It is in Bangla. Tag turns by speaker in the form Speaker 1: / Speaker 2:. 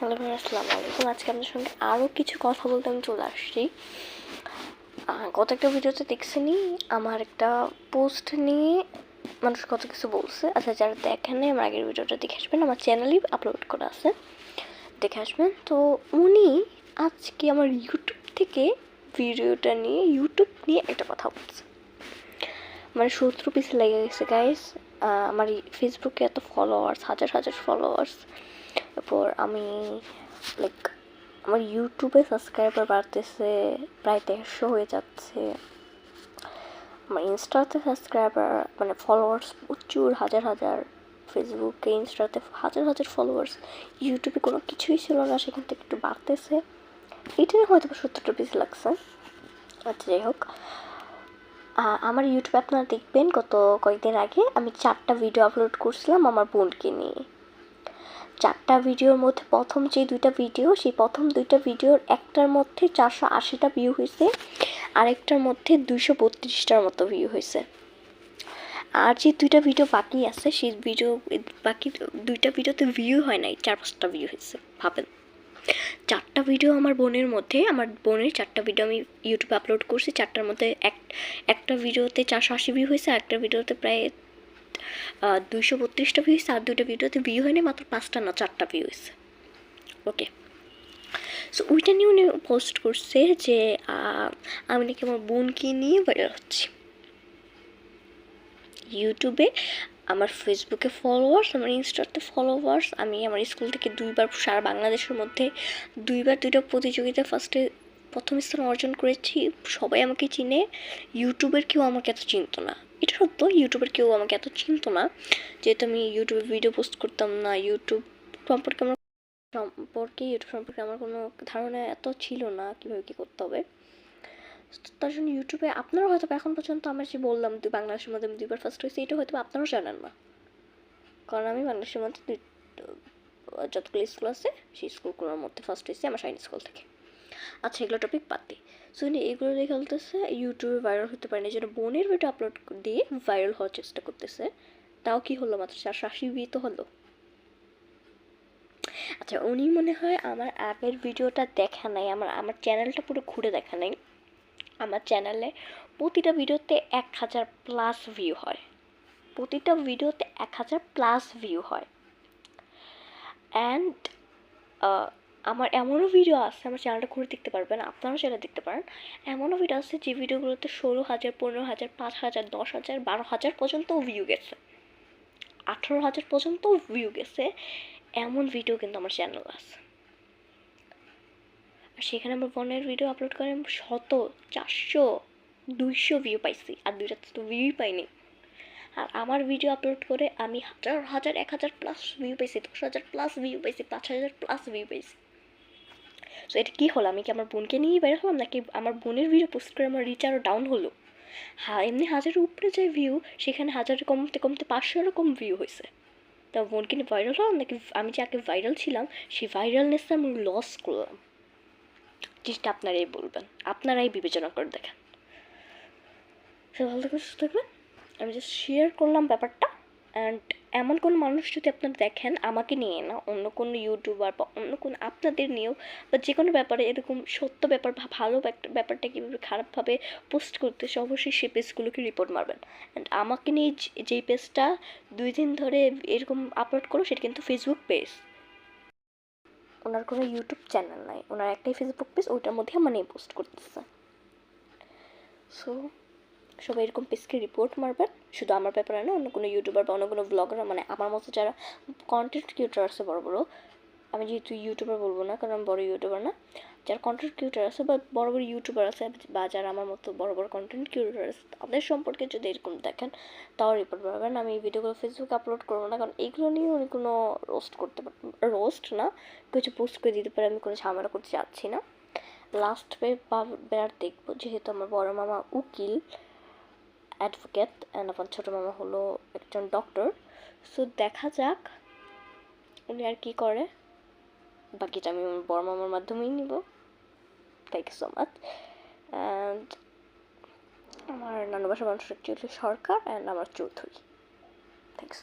Speaker 1: হ্যালো ভাই, আসসালামু আলাইকুম। আজকে আপনার সঙ্গে আরও কিছু কথা বলতে আমি চলে আসছি। গত একটা ভিডিওতে দেখছেনই আমার একটা পোস্ট নিয়ে মানুষ কত কিছু বলছে। আচ্ছা, যারা দেখেন নাই আমার আগের ভিডিওটা দেখে আসবেন, আমার চ্যানেলেই আপলোড করা আছে, দেখে আসবেন। তো উনি আজকে আমার ইউটিউব থেকে ভিডিওটা নিয়ে একটা কথা বলছে, মানে 70 পিসে লেগে গেছে গাইস। আমার ফেসবুকে এত ফলোয়ার্স, হাজার হাজার ফলোয়ার্স, তারপর আমি লাইক আমার ইউটিউবে সাবস্ক্রাইবার বাড়তেছে, প্রায় 150 হয়ে যাচ্ছে। আমার ইনস্টাতে সাবস্ক্রাইবার মানে ফলোয়ার্স প্রচুর, হাজার হাজার। ফেসবুকে, ইনস্টাতে হাজার হাজার ফলোয়ার্স। ইউটিউবে কোনো কিছুই ছিল না, সেখান থেকে একটু বাড়তেছে। এটাই হয়তো 70টা পিস লাগছে। আচ্ছা, যাই হোক, আমার ইউটিউবে আপনারা দেখবেন গত কয়েকদিন আগে আমি 4টা ভিডিও আপলোড করছিলাম আমার বোনকে নিয়ে। 4টা ভিডিওর মধ্যে প্রথম যে 2টা ভিডিও, সেই প্রথম 2টা ভিডিওর একটার মধ্যে 480টা ভিউ হয়েছে, আরেকটার মধ্যে 232টার মতো ভিউ হয়েছে। আর যে 2টা ভিডিও বাকি আছে, সেই বাকি 2টা ভিডিওতে ভিউ হয় নাই, 4-5টা ভিউ হয়েছে। ভাবেন, 4টা ভিডিও আমার বোনের মধ্যে, আমার বোনের 4টা ভিডিও আমি ইউটিউবে আপলোড করছি। 4টার মধ্যে একটা ভিডিওতে 480 ভিউ হয়েছে, আরেকটা ভিডিওতে প্রায় 232টা ভিউ হয়েছে, আর 2টা ভিডিওতে ভিউ হয়নি, মাত্র 5টা না 4টা ভিউ হয়েছে। ওকে, সো ওইটা নিয়ে উনি পোস্ট করছে যে আমি নাকি আমার বোনকে নিয়ে ভাইরাল হচ্ছি ইউটিউবে। আমার ফেসবুকে ফলোয়ার্স, আমার ইনস্টাতে ফলোয়ার্স, আমি আমার স্কুল থেকে 2বার সারা বাংলাদেশের মধ্যে 2টা প্রতিযোগিতা প্রথম স্থান অর্জন করেছি। সবাই আমাকে চিনে, ইউটিউবের কেউ আমাকে এত চিনতো না। এটা সত্য, ইউটিউবের কেউ আমাকে এত চিনতো না, যেহেতু আমি ইউটিউবে ভিডিও পোস্ট করতাম না। ইউটিউব সম্পর্কে আমার কোনো ধারণা এত ছিল না কীভাবে কী করতে হবে। তার জন্য ইউটিউবে আপনারা হয়তো এখন পর্যন্ত আমার যে বললাম বাংলাদেশের মধ্যে আমি 2বার ফার্স্ট হয়েছি, এটা হয়তো আপনারাও জানেন না, কারণ আমি বাংলাদেশের মধ্যে যতগুলো স্কুল আছে সেই স্কুলগুলোর মধ্যে ফার্স্ট হয়েছি আমার সাইন্স স্কুল থেকে। আচ্ছা, এগুলো টপিক বাদ দিই। সো এগুলো দেখে বলতেছে ইউটিউবে ভাইরাল হতে পারেনি, যেন বোনের ভিডিও আপলোড দিয়ে ভাইরাল হওয়ার চেষ্টা করতেছে। তাও কি হলো, মাত্র 480 ভিউ তো হলো। আচ্ছা, উনি মনে হয় আমার আগের ভিডিওটা দেখা নাই, আমার চ্যানেলটা পুরো ঘুরে দেখা নাই। আমার চ্যানেলে প্রতিটা ভিডিওতে 1000+ ভিউ হয়, প্রতিটা ভিডিওতে 1000+ ভিউ হয়। অ্যান্ড আমার এমনও ভিডিও আছে, আমার চ্যানেলটা ঘুরে দেখতে পারবেন, আপনারাও চ্যানেল দেখতে পারেন। এমনও ভিডিও আছে যে ভিডিওগুলোতে 16,000, 15,000, 5,000, 10,000, 12,000 পর্যন্তও ভিউ গেছে, 18,000 পর্যন্ত ভিউ গেছে। এমন ভিডিও কিন্তু আমার চ্যানেল আছে। আর সেখানে আমার বোনের ভিডিও আপলোড করে 100, 400, 200 ভিউ পাইছি, আর 2টাতে তো ভিউই পাইনি। আর আমার ভিডিও আপলোড করে আমি হাজার হাজার 1000+ ভিউ পাইছি, 10,000+ ভিউ পাইছি, 5,000+ ভিউ পাইছি। সো এটা কী হলো, আমি কি আমার বোনকে নিয়েই বের হলাম, নাকি আমার বোনের ভিডিও পোস্ট করে আমার রিচ আরও ডাউন হলো? এমনি 1000-এর উপরে যে ভিউ, সেখানে 1000 কমতে কমতে 500-এরও কম ভিউ হয়েছে। তা বোনকে নিয়ে ভাইরাল হলাম, নাকি আমি যে আগে ভাইরাল ছিলাম সেই ভাইরালনেসটা আমি লস করলাম? জিনিসটা আপনারাই বলবেন, আপনারাই বিবেচনা করে দেখেন। সে ভালো থাকবেন, সুস্থ থাকবেন। আমি জাস্ট শেয়ার করলাম ব্যাপারটা। অ্যান্ড এমন কোনো মানুষ যদি আপনারা দেখেন, আমাকে নিয়ে না, অন্য কোনো ইউটিউবার বা অন্য কোনো আপনাদের নিয়েও বা যে কোনো ব্যাপারে এরকম সত্য ব্যাপার বা ভালো ব্যাপারটা কীভাবে খারাপভাবে পোস্ট করতেছে, অবশ্যই সেই পেজগুলোকে রিপোর্ট মারবেন। অ্যান্ড আমাকে নিয়ে যেই পেজটা 2 দিন ধরে এরকম আপলোড করো, সেটা কিন্তু ফেসবুক পেজ, ওনার কোনো ইউটিউব চ্যানেল নাই, ওনার একটাই ফেসবুক পেজ, ওইটার মধ্যে আমার নিয়ে পোস্ট করতেছে। সো সবাই এরকম পেজকে রিপোর্ট মারবেন, শুধু আমার ব্যাপারে না, অন্য কোনো ইউটিউবার বা অন্য কোনো ব্লগার, মানে আমার মতো যারা কন্টেন্ট ক্রিয়েটার আছে বড় বড়, আমি যেহেতু ইউটিউবার বলবো না কারণ আমি বড় ইউটিউবার না, যারা কন্টেন্ট ক্রিয়েটার আছে বা বড় বড় ইউটিউবার আছে, বা যারা আমার মতো বড় বড় কন্টেন্ট ক্রিয়েটার আছে, তাদের সম্পর্কে যদি এরকম দেখেন তাও রিপোর্ট পারবেন। আমি এই ভিডিওগুলো ফেসবুকে আপলোড করবো না, কারণ এইগুলো নিয়ে উনি কোনো রোস্ট করতে রোস্ট না, কিছু পোস্ট করে দিতে পারে, আমি কোনো ঝামেলা করতে চাচ্ছি না। লাস্ট বার দেখবো, যেহেতু আমার বড় মামা উকিল, অ্যাডভোকেট, অ্যান্ড আমার ছোটো মামা হলো একজন ডক্টর। সো দেখা যাক উনি আর কী করে, বাকিটা আমি আমার বড় মামার মাধ্যমেই নিব। Thank you so much. And আমার নানু বাসার মানুষ অ্যাকচুয়ালি সরকার, অ্যান্ড আমার চৌধুরী। থ্যাংকস।